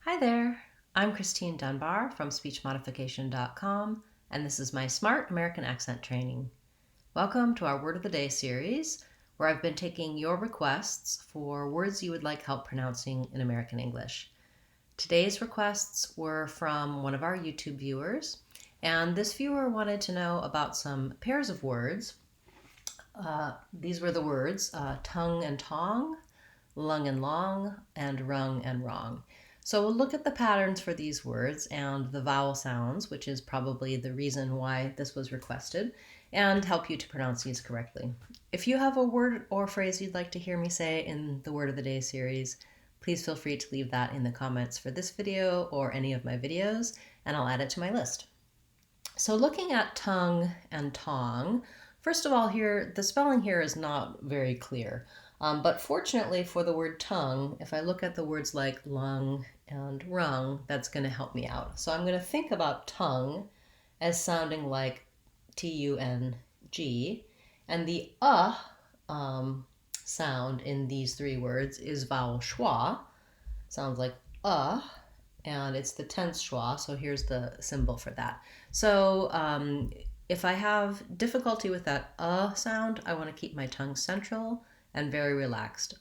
Hi there, I'm Christine Dunbar from speechmodification.com, and this is my Smart American Accent Training. Welcome to our Word of the Day series, where I've been taking your requests for words you would like help pronouncing in American English. Today's requests were from one of our YouTube viewers, and this viewer wanted to know about some pairs of words. These were the words tongue and tong, lung and long, and rung and wrong. So we'll look at the patterns for these words and the vowel sounds, which is probably the reason why this was requested, and help you to pronounce these correctly. If you have a word or phrase you'd like to hear me say in the Word of the Day series, please feel free to leave that in the comments for this video or any of my videos, and I'll add it to my list. So looking at tongue and tong, first of all here, the spelling here is not very clear. But fortunately for the word tongue, if I look at the words like lung and rung, that's going to help me out. So I'm going to think about tongue as sounding like T-U-N-G, and the sound in these three words is vowel schwa. Sounds like and it's the tense schwa, so here's the symbol for that. So if I have difficulty with that sound, I want to keep my tongue central and very relaxed.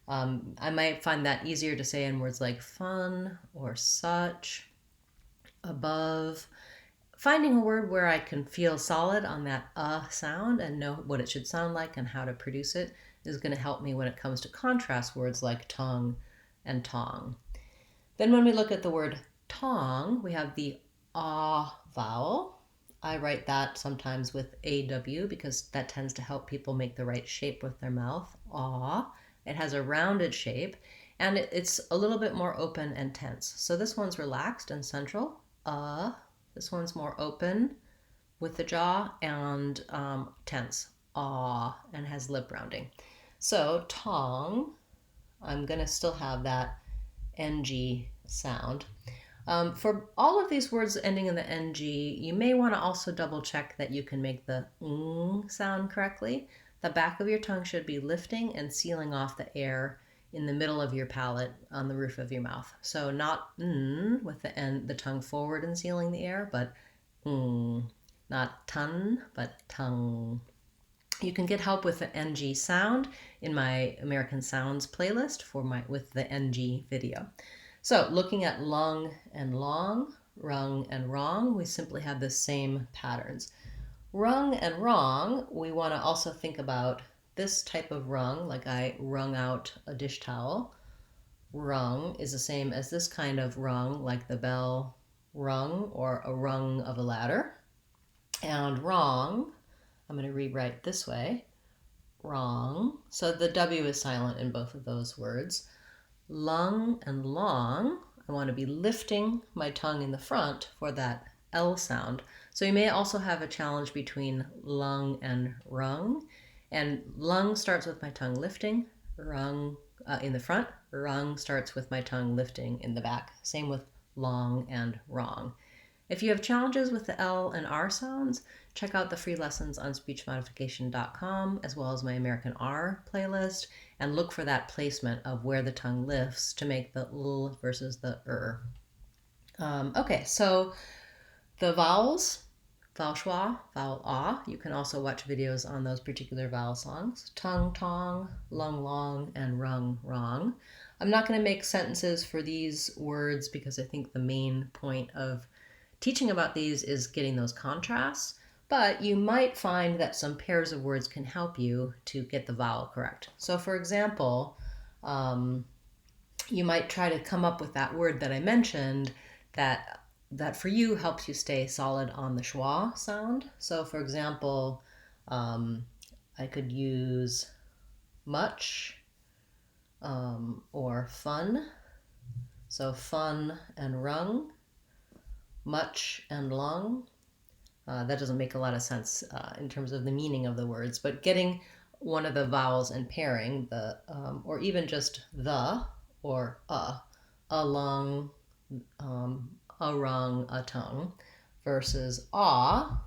I might find that easier to say in words like fun or such, above. Finding a word where I can feel solid on that sound and know what it should sound like and how to produce it is going to help me when it comes to contrast words like tongue and tong. Then when we look at the word tong, we have the ah vowel. I write that sometimes with AW because that tends to help people make the right shape with their mouth. Ah. It has a rounded shape and it's a little bit more open and tense. So this one's relaxed and central. This one's more open with the jaw and tense. Ah, and has lip rounding. So tong, I'm going to still have that NG sound. For all of these words ending in the NG, you may want to also double check that you can make the ng sound correctly. The back of your tongue should be lifting and sealing off the air in the middle of your palate on the roof of your mouth. So not with the tongue forward and sealing the air, but not tun, but tongue. You can get help with the NG sound in my American Sounds playlist with the NG video. So looking at lung and long, rung and wrong, we simply have the same patterns. Rung and wrong, we want to also think about this type of rung, like I wrung out a dish towel. Rung is the same as this kind of rung, like the bell rung or a rung of a ladder. And wrong, I'm going to rewrite this way, wrong. So the W is silent in both of those words. Lung and long, I want to be lifting my tongue in the front for that L sound. So you may also have a challenge between lung and rung. And lung starts with my tongue lifting, rung in the front, rung starts with my tongue lifting in the back. Same with long and wrong. If you have challenges with the L and R sounds, check out the free lessons on speechmodification.com as well as my American R playlist and look for that placement of where the tongue lifts to make the L versus the Okay, so the vowels, vowel schwa, vowel ah, you can also watch videos on those particular vowel songs. Tongue, tong, lung, long, and rung, wrong. I'm not going to make sentences for these words because I think the main point of teaching about these is getting those contrasts, but you might find that some pairs of words can help you to get the vowel correct. So for example, you might try to come up with that word that I mentioned that for you helps you stay solid on the schwa sound. So for example, I could use much or fun. So fun and rung, much and lung. That doesn't make a lot of sense in terms of the meaning of the words, but getting one of the vowels and pairing the, or even just the or a lung, a rung, a tongue, versus la,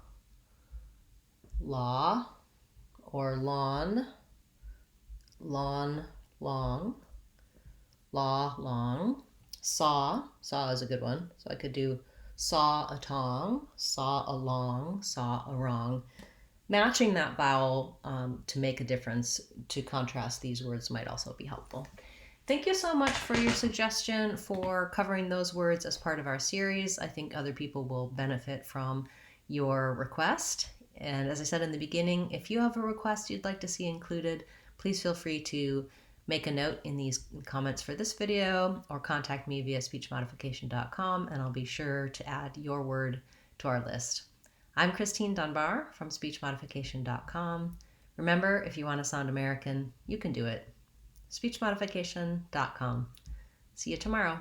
or lawn, long, law, long. Saw is a good one. So I could do saw a tong, saw a long, saw a wrong. Matching that vowel to make a difference to contrast these words might also be helpful. Thank you so much for your suggestion for covering those words as part of our series. I think other people will benefit from your request. And as I said in the beginning, if you have a request you'd like to see included, please feel free to make a note in these comments for this video or contact me via speechmodification.com and I'll be sure to add your word to our list. I'm Christine Dunbar from speechmodification.com. Remember, if you want to sound American, you can do it. speechmodification.com. See you tomorrow.